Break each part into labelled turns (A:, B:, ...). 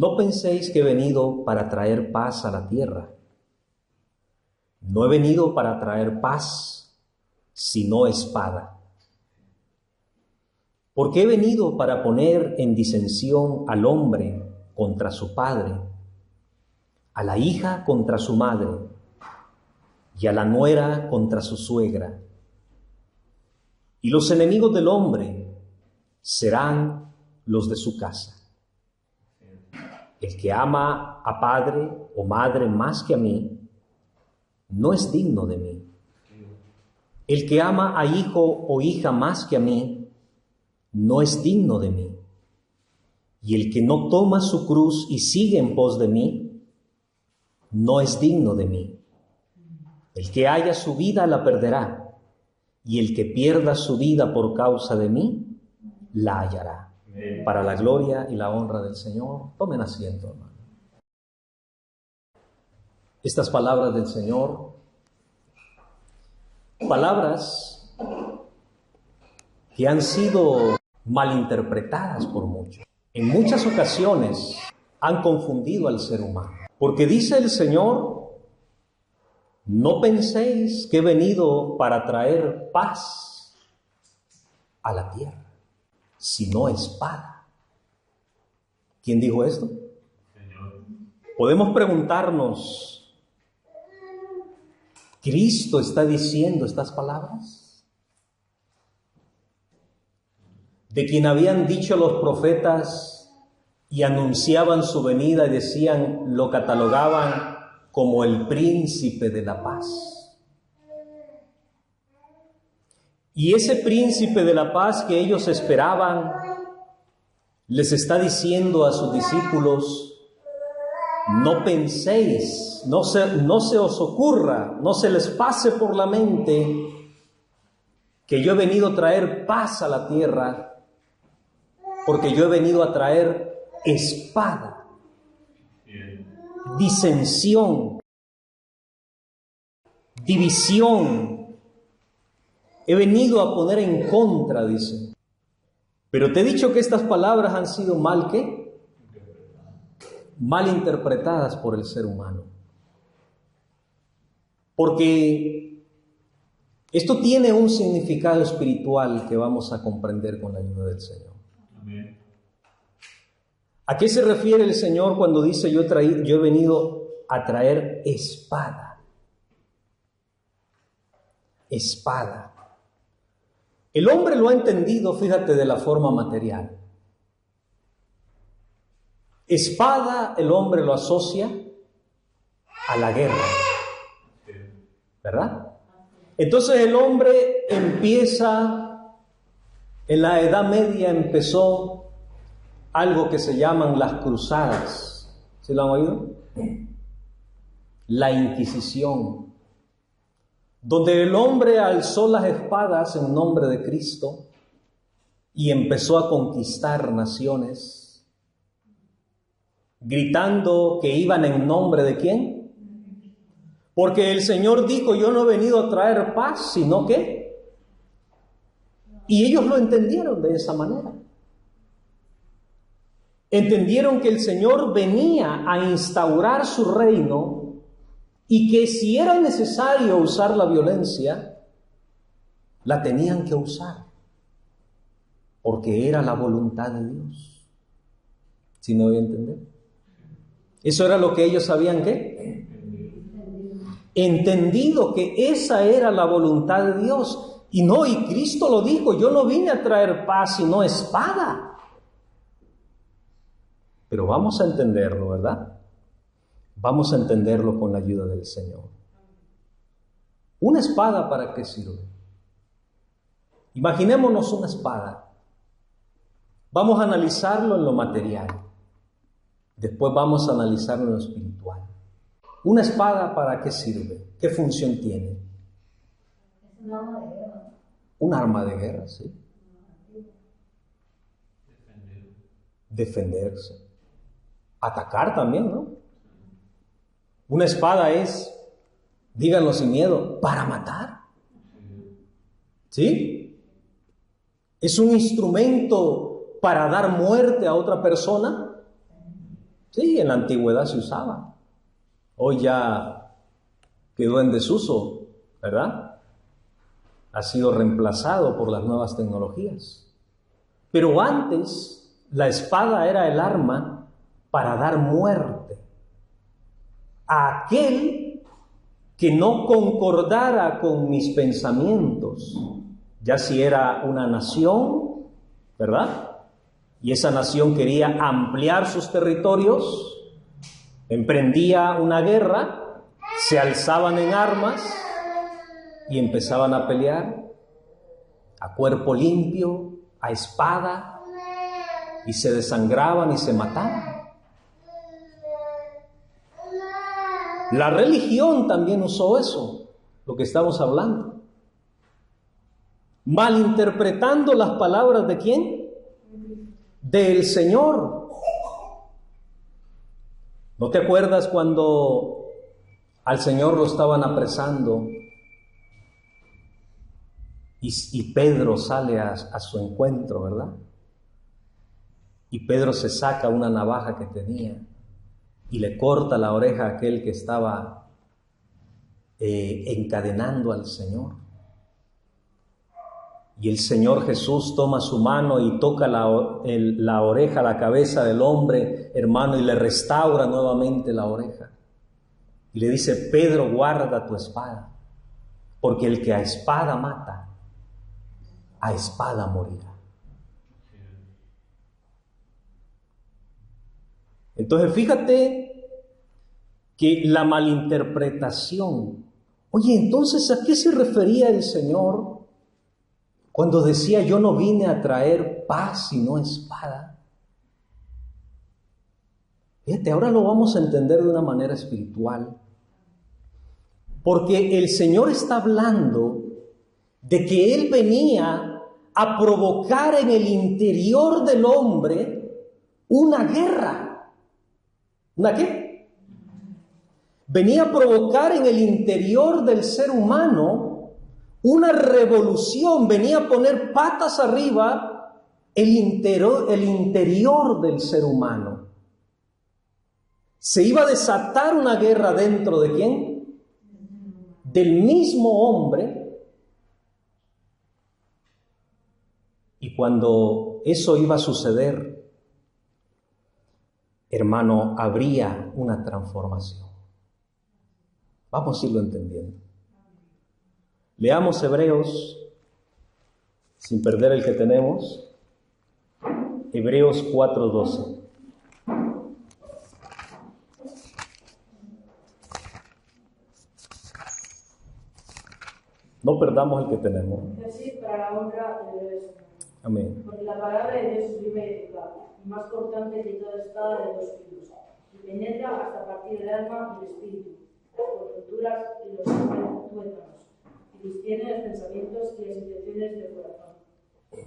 A: No penséis que he venido para traer paz a la tierra. No he venido para traer paz, sino espada. Porque he venido para poner en disensión al hombre contra su padre, a la hija contra su madre, y a la nuera contra su suegra. Y los enemigos del hombre serán los de su casa. El que ama a padre o madre más que a mí, no es digno de mí. El que ama a hijo o hija más que a mí, no es digno de mí. Y el que no toma su cruz y sigue en pos de mí, no es digno de mí. El que haya su vida la perderá, y el que pierda su vida por causa de mí, la hallará. Para la gloria y la honra del Señor. Tomen asiento, hermano. Estas palabras del Señor, palabras que han sido malinterpretadas por muchos. En muchas ocasiones han confundido al ser humano. Porque dice el Señor, no penséis que he venido para traer paz a la tierra, sino espada. ¿Quién dijo esto? Señor. Podemos preguntarnos, ¿Cristo está diciendo estas palabras? De quien habían dicho los profetas y anunciaban su venida y decían, lo catalogaban como el príncipe de la paz. Y ese príncipe de la paz que ellos esperaban, les está diciendo a sus discípulos, no penséis, no se os ocurra, no se les pase por la mente que yo he venido a traer paz a la tierra, porque yo he venido a traer espada, disensión, división. He venido a poner en contra, dice. Pero te he dicho que estas palabras han sido mal interpretadas por el ser humano. Porque esto tiene un significado espiritual que vamos a comprender con la ayuda del Señor. Amén. ¿A qué se refiere el Señor cuando dice yo he venido a traer espada? Espada. El hombre lo ha entendido, fíjate, de la forma material. Espada, el hombre lo asocia a la guerra, ¿verdad? Entonces el hombre empieza, en la Edad Media empezó algo que se llaman las cruzadas. ¿Sí lo han oído? La Inquisición, donde el hombre alzó las espadas en nombre de Cristo y empezó a conquistar naciones, gritando que iban en nombre de ¿quién? Porque el Señor dijo, yo no he venido a traer paz, sino que... Y ellos lo entendieron de esa manera. Entendieron que el Señor venía a instaurar su reino y que si era necesario usar la violencia, la tenían que usar, porque era la voluntad de Dios. ¿Sí me voy a entender? Eso era lo que ellos sabían, ¿qué? Entendido que esa era la voluntad de Dios. Y Cristo lo dijo, yo no vine a traer paz, sino espada. Pero vamos a entenderlo, ¿verdad? Vamos a entenderlo con la ayuda del Señor. ¿Una espada para qué sirve? Imaginémonos una espada. Vamos a analizarlo en lo material. Después vamos a analizarlo en lo espiritual. ¿Una espada para qué sirve? ¿Qué función tiene?
B: Es un arma de guerra.
A: Un arma de guerra, sí. Defenderse. Atacar también, ¿no? Una espada es, díganlo sin miedo, para matar. ¿Sí? Es un instrumento para dar muerte a otra persona. Sí, en la antigüedad se usaba. Hoy ya quedó en desuso, ¿verdad? Ha sido reemplazado por las nuevas tecnologías. Pero antes la espada era el arma para dar muerte a aquel que no concordara con mis pensamientos, ya si era una nación, ¿verdad? Y esa nación quería ampliar sus territorios, emprendía una guerra, se alzaban en armas y empezaban a pelear a cuerpo limpio, a espada, y se desangraban y se mataban. La religión también usó eso, lo que estamos hablando. Malinterpretando las palabras ¿de quién? Del Señor. ¿No te acuerdas cuando al Señor lo estaban apresando y Pedro sale a su encuentro, ¿verdad? Y Pedro se saca una navaja que tenía y le corta la oreja a aquel que estaba encadenando al Señor. Y el Señor Jesús toma su mano y toca la oreja, la cabeza del hombre, hermano, y le restaura nuevamente la oreja. Y le dice: Pedro, guarda tu espada, porque el que a espada mata, a espada morirá. Entonces fíjate que la malinterpretación. Oye, entonces ¿a qué se refería el Señor cuando decía: yo no vine a traer paz sino espada? Fíjate, ahora lo vamos a entender de una manera espiritual. Porque el Señor está hablando de que Él venía a provocar en el interior del hombre una guerra. ¿Una qué? Venía a provocar en el interior del ser humano una revolución, venía a poner patas arriba el interior del ser humano. Se iba a desatar una guerra dentro de ¿quién? Del mismo hombre. Y cuando eso iba a suceder, hermano, habría una transformación. Vamos a irlo entendiendo. Leamos Hebreos, sin perder el que tenemos, Hebreos 4:12. No perdamos el que tenemos.
C: Así para la honra de Dios.
A: Amén.
C: Porque la palabra de Dios es viva y eficaz, y más cortante que toda espada de 2 filos, y penetra hasta partir el alma y el espíritu, las coyunturas y los tuétanos, y discierne los pensamientos y las intenciones del corazón.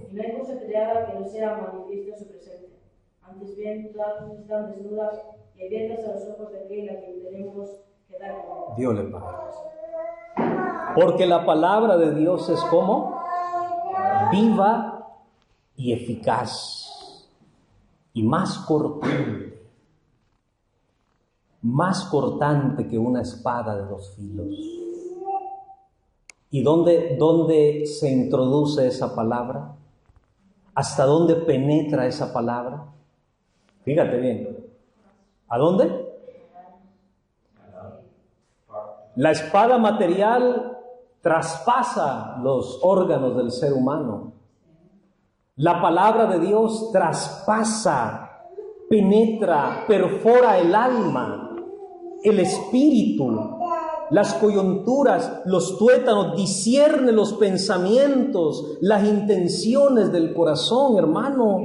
C: Y no hay cosa creada que no sea manifiesta en su presencia. Antes bien, todas están desnudas y abiertas a los ojos de aquel a quien tenemos que dar cuenta.
A: Dios le pague. Porque la palabra de Dios es como viva y eficaz y más cortante que una espada de 2 filos. ¿Y dónde se introduce esa palabra? ¿Hasta dónde penetra esa palabra? Fíjate bien. ¿A dónde? La espada material traspasa los órganos del ser humano. La palabra de Dios traspasa, penetra, perfora el alma, el espíritu, las coyunturas, los tuétanos, discierne los pensamientos, las intenciones del corazón, hermano.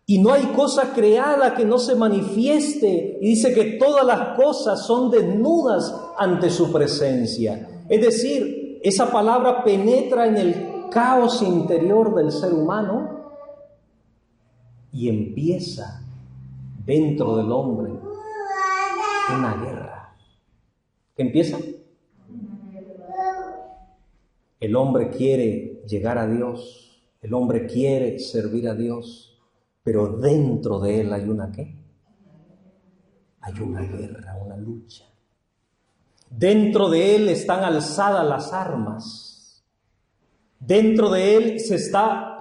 A: Y no hay cosa creada que no se manifieste. Y dice que todas las cosas son desnudas ante su presencia. Es decir, esa palabra penetra en el caos interior del ser humano y empieza dentro del hombre una guerra. ¿Qué empieza? El hombre quiere llegar a Dios, el hombre quiere servir a Dios, pero dentro de él hay una ¿qué? hay una guerra, una lucha. Dentro de él están alzadas las armas. Dentro de él se está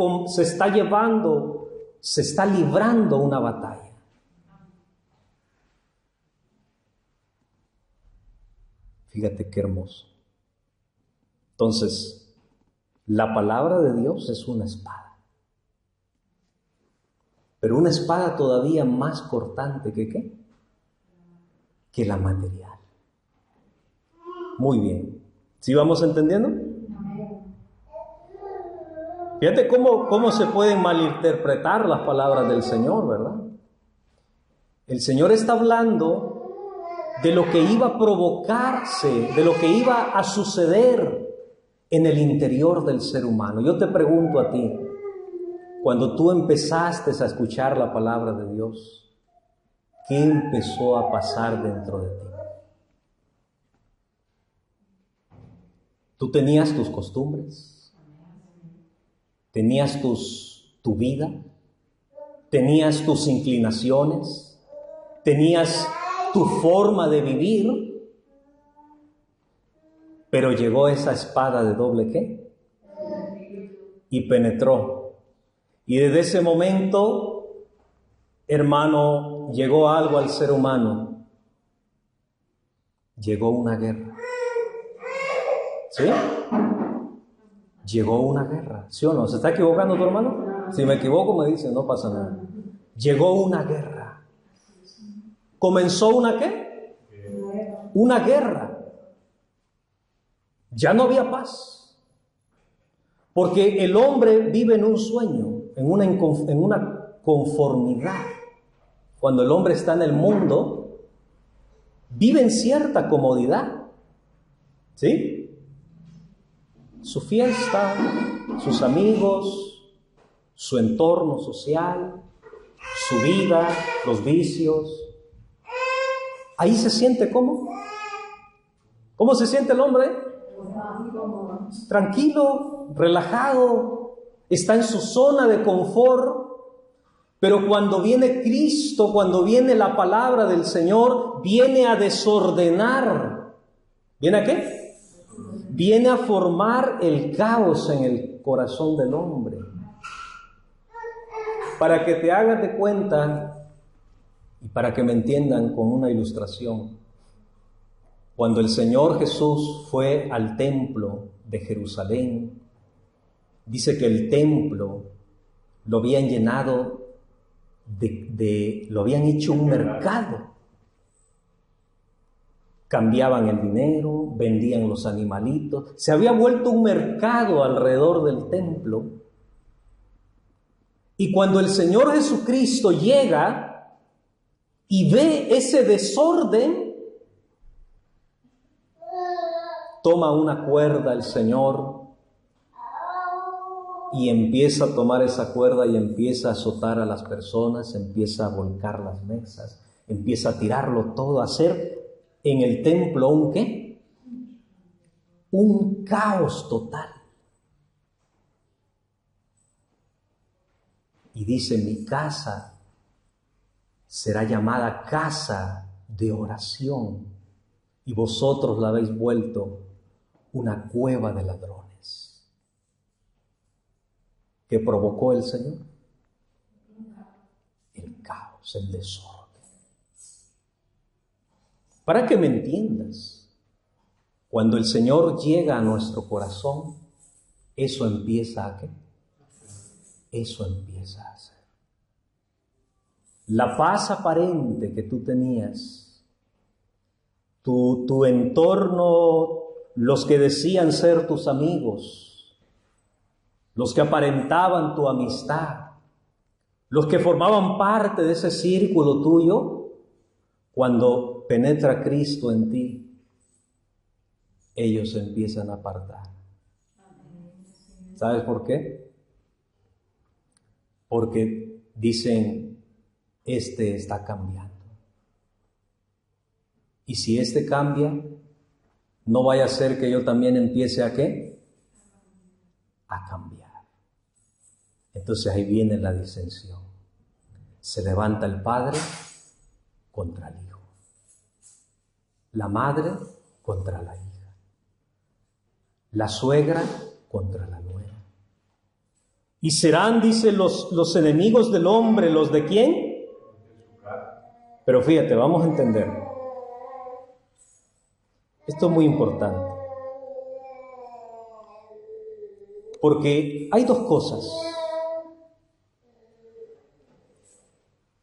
A: librando una batalla. Fíjate qué hermoso. Entonces, la palabra de Dios es una espada. Pero una espada todavía más cortante que ¿qué? Que la material. Muy bien. ¿Sí vamos entendiendo? Fíjate cómo se pueden malinterpretar las palabras del Señor, ¿verdad? El Señor está hablando de lo que iba a provocarse, de lo que iba a suceder en el interior del ser humano. Yo te pregunto a ti, cuando tú empezaste a escuchar la palabra de Dios, ¿qué empezó a pasar dentro de ti? ¿Tú tenías tus costumbres? ¿Tenías tu vida? ¿Tenías tus inclinaciones? ¿Tenías tu forma de vivir? Pero llegó esa espada de doble ¿qué? Y penetró. Y desde ese momento, hermano, llegó algo al ser humano. Llegó una guerra. ¿Sí? Llegó una guerra. ¿Sí o no? ¿Se está equivocando tu hermano? Si me equivoco me dice, no pasa nada. Llegó una guerra. ¿Comenzó una qué? Una guerra. Ya no había paz. Porque el hombre vive en un sueño, en una conformidad. Cuando el hombre está en el mundo, vive en cierta comodidad. ¿Sí? Su fiesta, sus amigos, su entorno social, su vida, los vicios. Ahí se siente ¿cómo? ¿Cómo se siente el hombre? Tranquilo, relajado, está en su zona de confort. Pero cuando viene Cristo, cuando viene la palabra del Señor, viene a desordenar. ¿Viene a qué? Viene a formar el caos en el corazón del hombre. Para que te hagas de cuenta y para que me entiendan con una ilustración, cuando el Señor Jesús fue al templo de Jerusalén, dice que el templo lo habían llenado lo habían hecho un mercado. Cambiaban el dinero, vendían los animalitos. Se había vuelto un mercado alrededor del templo. Y cuando el Señor Jesucristo llega y ve ese desorden, toma una cuerda el Señor y empieza a tomar esa cuerda y empieza a azotar a las personas, empieza a volcar las mesas, empieza a tirarlo todo, a hacer en el templo ¿un qué? Un caos total. Y dice, mi casa será llamada casa de oración y vosotros la habéis vuelto una cueva de ladrones. ¿Qué provocó el Señor? El caos, el desorden. Para que me entiendas, cuando el Señor llega a nuestro corazón, eso empieza a ¿qué? Eso empieza a hacer. La paz aparente que tú tenías, tu entorno, los que decían ser tus amigos, los que aparentaban tu amistad, los que formaban parte de ese círculo tuyo, cuando penetra Cristo en ti, ellos se empiezan a apartar. ¿Sabes por qué? Porque dicen, este está cambiando. Y si este cambia, no vaya a ser que yo también empiece a ¿qué? A cambiar. Entonces ahí viene la disensión. Se levanta el padre contra el hijo. la madre contra la hija, la suegra contra la nuera. Y serán, dice, los enemigos del hombre, ¿los de quién? Pero fíjate, vamos a entender. Esto es muy importante. Porque hay dos cosas.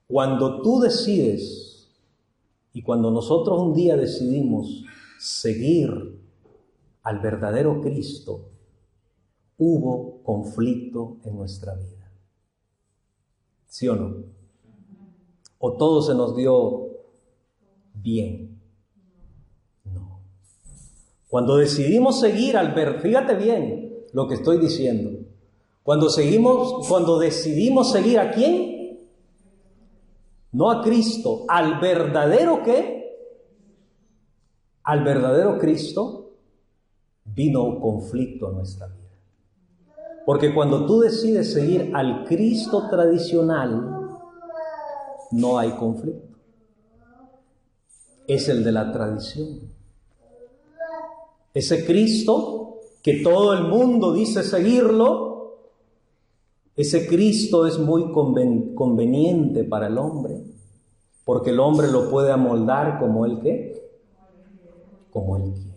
A: Cuando tú decides, y cuando nosotros un día decidimos seguir al verdadero Cristo, hubo conflicto en nuestra vida. ¿Sí o no? ¿O todo se nos dio bien? No. Cuando decidimos seguir fíjate bien lo que estoy diciendo. Cuando decidimos seguir ¿a quién? No a Cristo, al verdadero ¿qué? Al verdadero Cristo, vino conflicto a nuestra vida. Porque cuando tú decides seguir al Cristo tradicional, no hay conflicto. Es el de la tradición. Ese Cristo que todo el mundo dice seguirlo, ese Cristo es muy conveniente para el hombre, porque el hombre lo puede amoldar como él ¿qué? Como él quiere.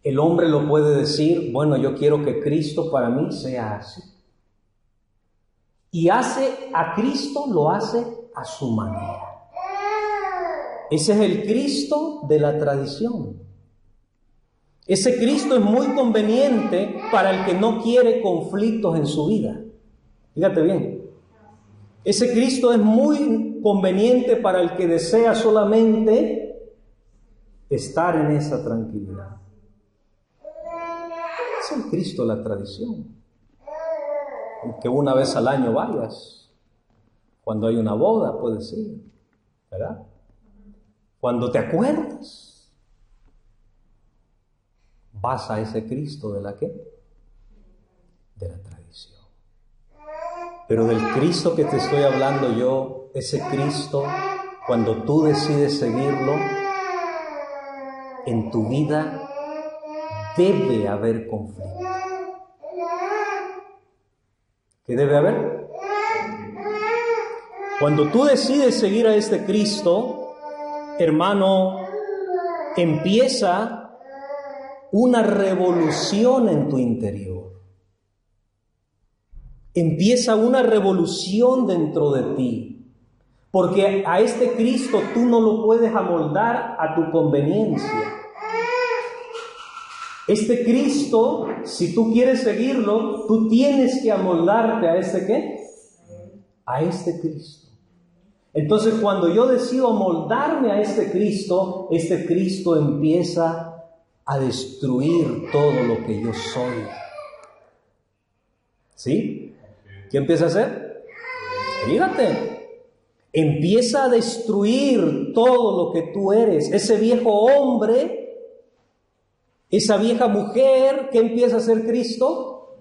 A: El hombre lo puede decir, bueno, yo quiero que Cristo para mí sea así. Y hace a Cristo, lo hace a su manera. Ese es el Cristo de la tradición. Ese Cristo es muy conveniente para el que no quiere conflictos en su vida. Fíjate bien. Ese Cristo es muy conveniente para el que desea solamente estar en esa tranquilidad. Es el Cristo de la tradición. Que una vez al año vayas. Cuando hay una boda, puedes ir, ¿verdad? Cuando te acuerdas, vas a ese Cristo de la ¿qué? De la tradición. Pero del Cristo que te estoy hablando yo, ese Cristo, cuando tú decides seguirlo, en tu vida debe haber conflicto. ¿Qué debe haber? Cuando tú decides seguir a este Cristo, hermano, empieza una revolución en tu interior. Empieza una revolución dentro de ti. Porque a este Cristo tú no lo puedes amoldar a tu conveniencia. Este Cristo, si tú quieres seguirlo, tú tienes que amoldarte a este ¿qué? A este Cristo. Entonces, cuando yo decido amoldarme a este Cristo empieza a destruir todo lo que yo soy. ¿Sí? ¿Qué empieza a hacer? Fíjate. Empieza a destruir todo lo que tú eres. Ese viejo hombre, esa vieja mujer, ¿qué empieza a hacer Cristo?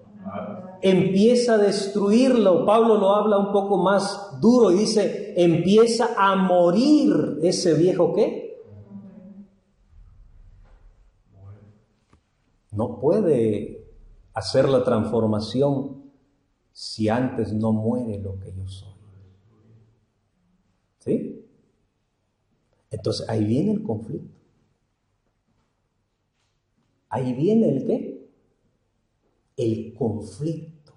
A: Empieza a destruirlo. Pablo lo habla un poco más duro y dice, empieza a morir ese viejo ¿qué? No puede hacer la transformación si antes no muere lo que yo soy. ¿Sí? Entonces ahí viene el conflicto. Ahí viene el ¿qué? El conflicto.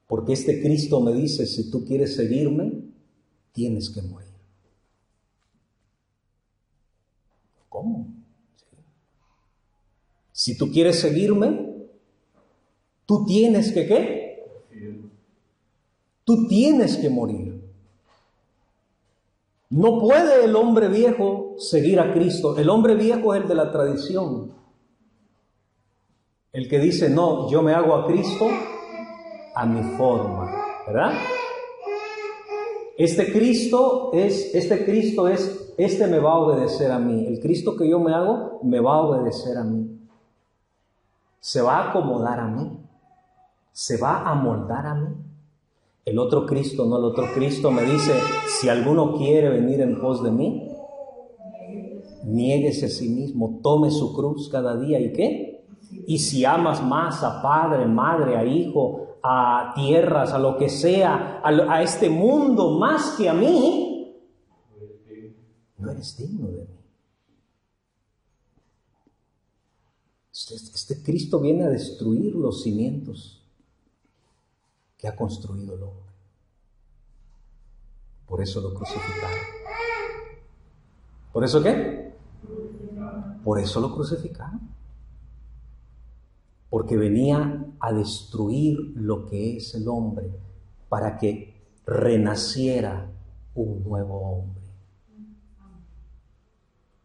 A: Porque este Cristo me dice, si tú quieres seguirme, tienes que morir. ¿Cómo? ¿Sí? Si tú quieres seguirme, tú tienes que ¿qué? Tú tienes que morir. No puede el hombre viejo seguir a Cristo. El hombre viejo es el de la tradición. El que dice, no, yo me hago a Cristo a mi forma, ¿verdad? Este me va a obedecer a mí. El Cristo que yo me hago, me va a obedecer a mí. Se va a acomodar a mí. Se va a amoldar a mí. El otro Cristo no, el otro Cristo me dice, si alguno quiere venir en pos de mí, niéguese a sí mismo, tome su cruz cada día. ¿Y qué? Y si amas más a padre, madre, a hijo, a tierras, a lo que sea, a este mundo más que a mí, no eres digno de mí. Este Cristo viene a destruir los cimientos que ha construido el hombre. Por eso lo crucificaron. ¿Por eso qué? Por eso lo crucificaron. Porque venía a destruir lo que es el hombre para que renaciera un nuevo hombre.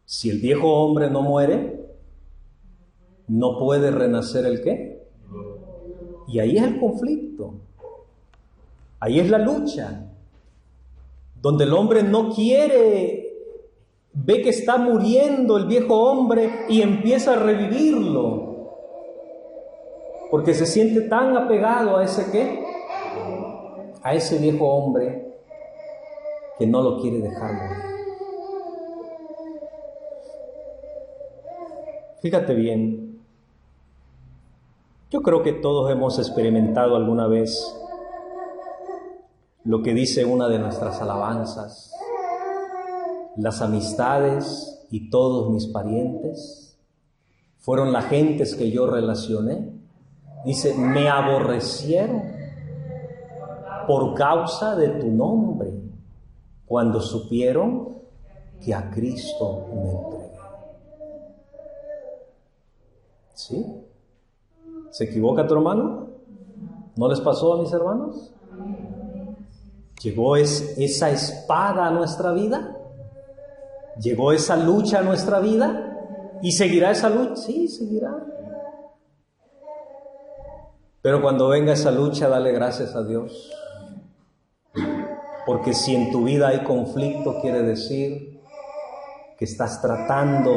A: Si el viejo hombre no muere, no puede renacer el ¿qué? Y ahí es el conflicto. Ahí es la lucha. Donde el hombre no quiere, ve que está muriendo el viejo hombre y empieza a revivirlo. Porque se siente tan apegado a ese ¿qué? A ese viejo hombre que no lo quiere dejar morir. Fíjate bien, yo creo que todos hemos experimentado alguna vez lo que dice una de nuestras alabanzas: las amistades y todos mis parientes fueron las gentes que yo relacioné. Dice, me aborrecieron por causa de tu nombre, cuando supieron que a Cristo me entregué. ¿Sí? ¿Se equivoca tu hermano? ¿No les pasó a mis hermanos? ¿Llegó esa espada a nuestra vida? ¿Llegó esa lucha a nuestra vida? ¿Y seguirá esa lucha? Sí, seguirá. Pero cuando venga esa lucha, dale gracias a Dios. Porque si en tu vida hay conflicto, quiere decir que estás tratando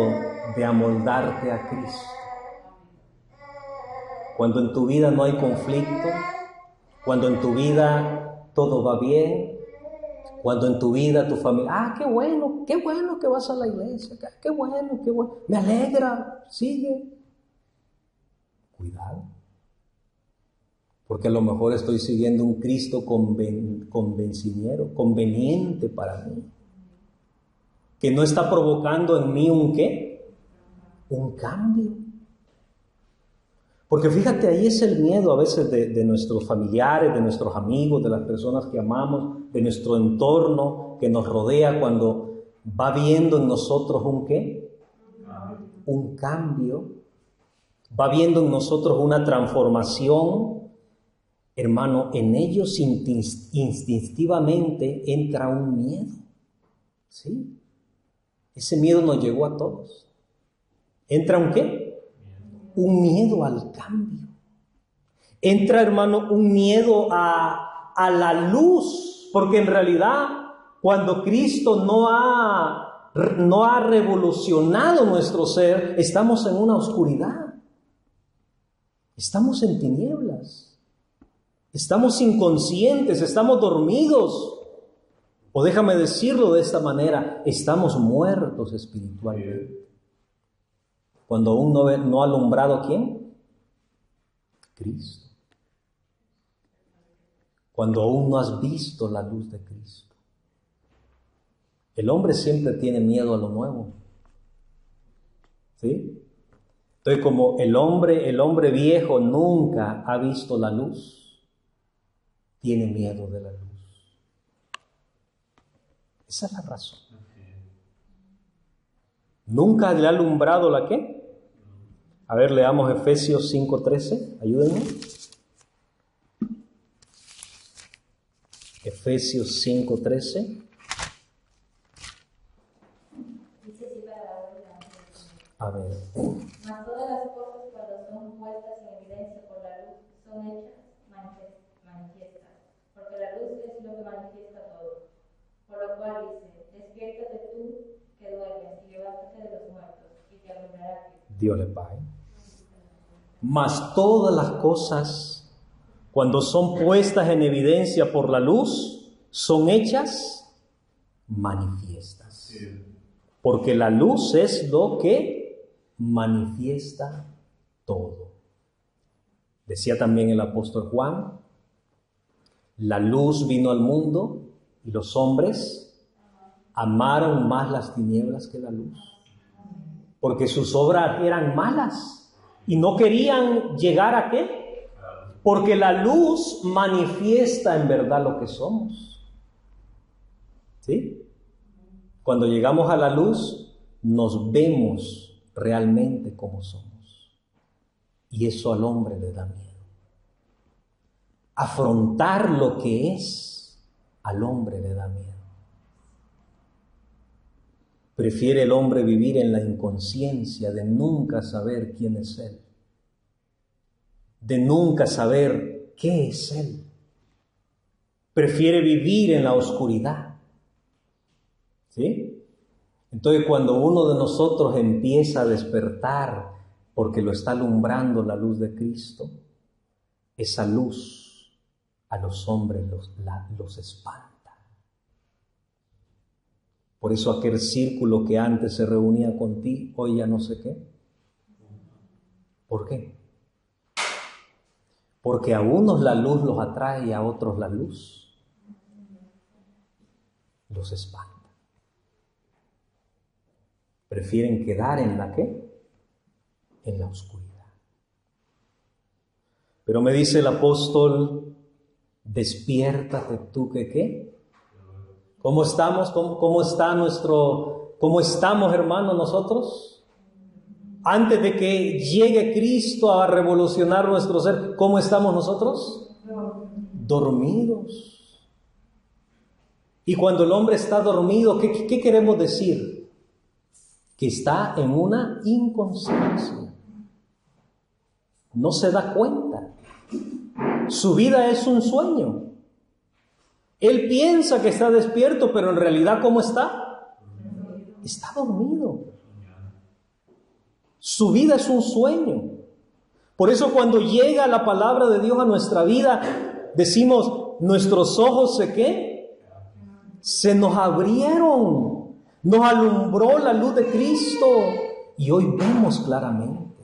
A: de amoldarte a Cristo. Cuando en tu vida no hay conflicto, cuando en tu vida todo va bien, cuando en tu vida tu familia, qué bueno que vas a la iglesia, qué bueno, me alegra, sigue. Cuidado. Porque a lo mejor estoy siguiendo un Cristo conveniente para mí, que no está provocando en mí un ¿qué? Un cambio. Porque fíjate, ahí es el miedo a veces de nuestros familiares, de nuestros amigos, de las personas que amamos, de nuestro entorno que nos rodea, cuando va viendo en nosotros un ¿qué? Un cambio, va viendo en nosotros una transformación. Hermano, en ellos instintivamente entra un miedo. ¿Sí? Ese miedo nos llegó a todos. ¿Entra un qué? Un miedo al cambio. Entra, hermano, un miedo a la luz, porque en realidad cuando Cristo no ha revolucionado nuestro ser, estamos en una oscuridad. Estamos en tinieblas. Estamos inconscientes, estamos dormidos. O déjame decirlo de esta manera, estamos muertos espiritualmente. Cuando aún no ha alumbrado ¿quién? Cristo. Cuando aún no has visto la luz de Cristo. El hombre siempre tiene miedo a lo nuevo. ¿Sí? Entonces, como el hombre viejo nunca ha visto la luz, tiene miedo de la luz. Esa es la razón. ¿Nunca le ha alumbrado la qué? A ver, leamos Efesios 5:13. Ayúdenme. Efesios 5:13. A ver.
B: Mas todas las cosas, cuando son puestas en evidencia por la luz, son hechas manifiestas, porque la luz es lo que manifiesta todo. Por lo cual dice, despiértate tú que duermes y levántate de los muertos, y te alumbrará Cristo.
A: Dios le pague. Mas todas las cosas, cuando son puestas en evidencia por la luz, son hechas manifiestas. porque la luz es lo que manifiesta todo. Decía también el apóstol Juan, la luz vino al mundo y los hombres amaron más las tinieblas que la luz, porque sus obras eran malas y no querían llegar a ¿qué? Porque la luz manifiesta en verdad lo que somos. ¿Sí? Cuando llegamos a la luz, nos vemos realmente como somos. Y eso al hombre le da miedo. Afrontar lo que es, al hombre le da miedo. Prefiere el hombre vivir en la inconsciencia de nunca saber quién es él, de nunca saber qué es él. Prefiere vivir en la oscuridad. ¿Sí? Entonces, cuando uno de nosotros empieza a despertar porque lo está alumbrando la luz de Cristo, esa luz a los hombres los espanta. Por eso aquel círculo que antes se reunía contigo, hoy ya no sé qué. ¿Por qué? Porque a unos la luz los atrae y a otros la luz los espanta. Prefieren quedar en la ¿qué? En la oscuridad. Pero me dice el apóstol, despiértate tú que ¿qué? ¿Cómo estamos? ¿Cómo estamos, hermanos, nosotros? Antes de que llegue Cristo a revolucionar nuestro ser, ¿cómo estamos nosotros? Dormidos. Y cuando el hombre está dormido, ¿qué queremos decir? Que está en una inconsciencia. No se da cuenta. Su vida es un sueño. Él piensa que está despierto, pero en realidad, ¿cómo está? Está dormido. Su vida es un sueño. Por eso cuando llega la palabra de Dios a nuestra vida, decimos, nuestros ojos ¿se qué? Se nos abrieron. Nos alumbró la luz de Cristo y hoy vemos claramente.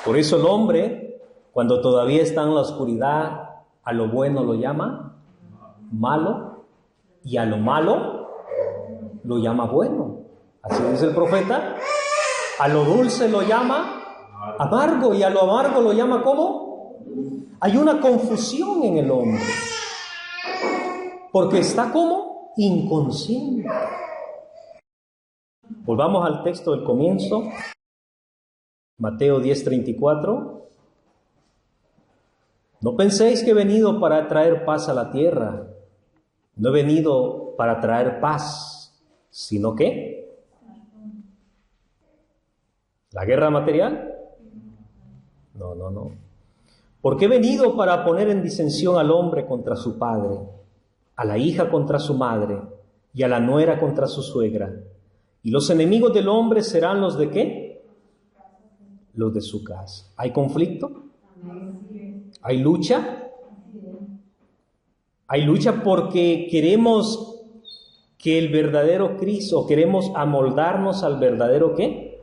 A: Por eso el hombre, cuando todavía está en la oscuridad, a lo bueno lo llama malo y a lo malo lo llama bueno. Así dice el profeta. A lo dulce lo llama amargo y a lo amargo lo llama ¿cómo? Hay una confusión en el hombre. Porque está ¿cómo? Inconsciente. Volvamos al texto del comienzo. Mateo 10:34. No penséis que he venido para traer paz a la tierra. No he venido para traer paz, sino ¿qué? ¿La guerra material? No. Porque he venido para poner en disensión al hombre contra su padre, a la hija contra su madre y a la nuera contra su suegra. Y los enemigos del hombre serán los de ¿qué? Los de su casa. ¿Hay conflicto? ¿Hay lucha? Hay lucha porque queremos que el verdadero Cristo, queremos amoldarnos al verdadero ¿qué?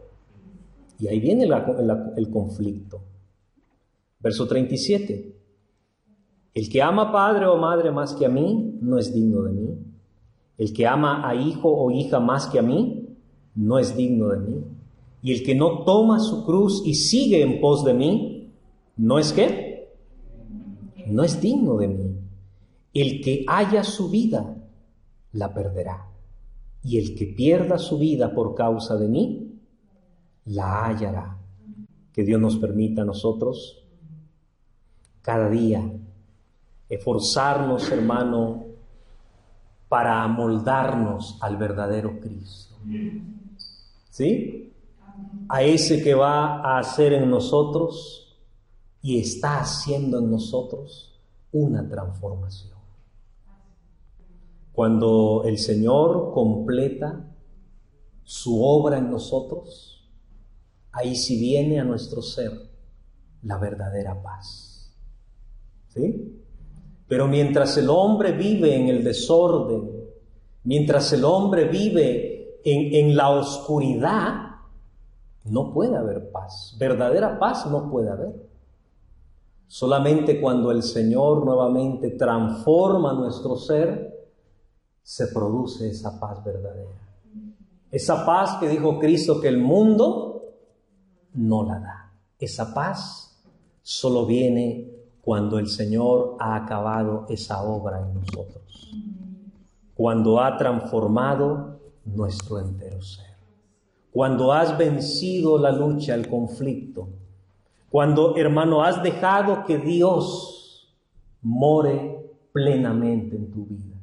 A: Y ahí viene el conflicto. Verso 37. El que ama padre o madre más que a mí, no es digno de mí. El que ama a hijo o hija más que a mí, no es digno de mí. Y el que no toma su cruz y sigue en pos de mí, ¿no es qué? No es digno de mí. El que haya su vida, la perderá. Y el que pierda su vida por causa de mí, la hallará. Que Dios nos permita a nosotros cada día esforzarnos, hermano, para amoldarnos al verdadero Cristo. ¿Sí? A ese que va a hacer en nosotros y está haciendo en nosotros una transformación. Cuando el Señor completa su obra en nosotros, ahí sí viene a nuestro ser la verdadera paz. ¿Sí? Pero mientras el hombre vive en el desorden, Mientras el hombre vive en la oscuridad, no puede haber paz. Verdadera paz no puede haber. Solamente cuando el Señor nuevamente transforma nuestro ser, se produce esa paz verdadera. Esa paz que dijo Cristo que el mundo no la da. Esa paz solo viene cuando el Señor ha acabado esa obra en nosotros. Cuando ha transformado nuestro entero ser. Cuando has vencido la lucha, el conflicto. Cuando, hermano, has dejado que Dios more plenamente en tu vida.